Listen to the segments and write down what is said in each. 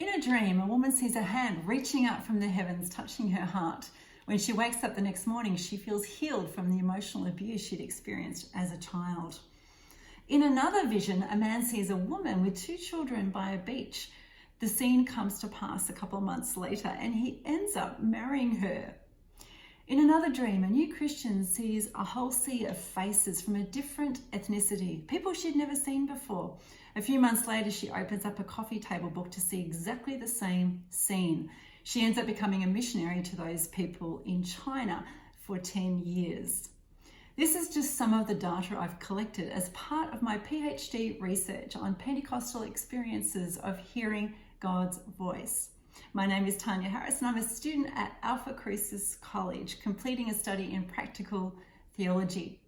In a dream, a woman sees a hand reaching out from the heavens, touching her heart. When she wakes up the next morning, she feels healed from the emotional abuse she'd experienced as a child. In another vision, a man sees a woman with 2 children by a beach. The scene comes to pass a couple of months later, and he ends up marrying her. In another dream, a new Christian sees a whole sea of faces from a different ethnicity, people she'd never seen before. A few months later, she opens up a coffee table book to see exactly the same scene. She ends up becoming a missionary to those people in China for 10 years. This is just some of the data I've collected as part of my PhD research on Pentecostal experiences of hearing God's voice. My name is Tania Harris, and I'm a student at Alpha Crucis College, completing a study in practical theology.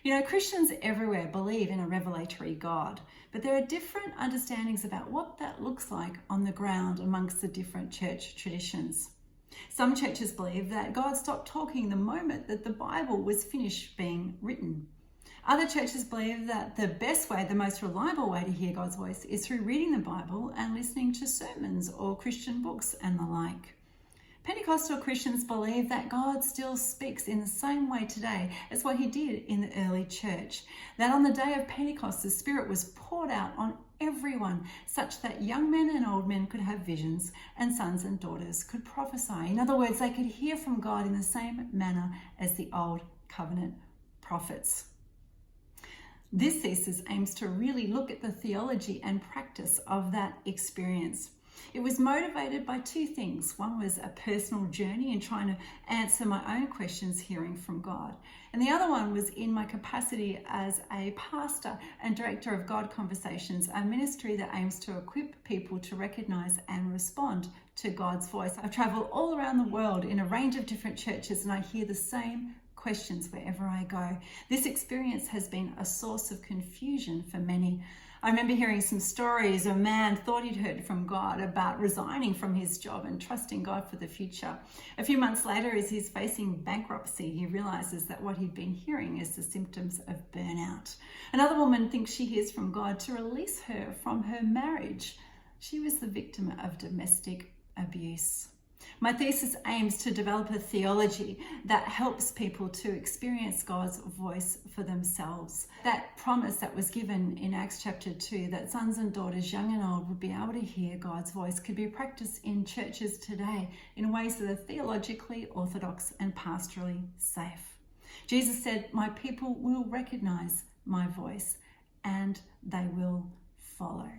You know, Christians everywhere believe in a revelatory God, but there are different understandings about what that looks like on the ground amongst the different church traditions. Some churches believe that God stopped talking the moment that the Bible was finished being written. Other churches believe that the best way, the most reliable way to hear God's voice is through reading the Bible and listening to sermons or Christian books and the like. Pentecostal Christians believe that God still speaks in the same way today as what he did in the early church. That on the day of Pentecost, the Spirit was poured out on everyone, such that young men and old men could have visions and sons and daughters could prophesy. In other words, they could hear from God in the same manner as the Old Covenant prophets. This thesis aims to really look at the theology and practice of that experience. It was motivated by 2 things. One was a personal journey in trying to answer my own questions hearing from God. And the other one was in my capacity as a pastor and director of God Conversations, a ministry that aims to equip people to recognize and respond to God's voice. I've traveled all around the world in a range of different churches, and I hear the same questions wherever I go. This experience has been a source of confusion for many. I remember hearing some stories. A man thought he'd heard from God about resigning from his job and trusting God for the future. A few months later, as he's facing bankruptcy, he realizes that what he'd been hearing is the symptoms of burnout. Another woman thinks she hears from God to release her from her marriage. She was the victim of domestic abuse. My thesis aims to develop a theology that helps people to experience God's voice for themselves. That promise that was given in Acts chapter 2, that sons and daughters, young and old, would be able to hear God's voice, could be practiced in churches today in ways that are theologically orthodox and pastorally safe. Jesus said, "My people will recognize my voice and they will follow."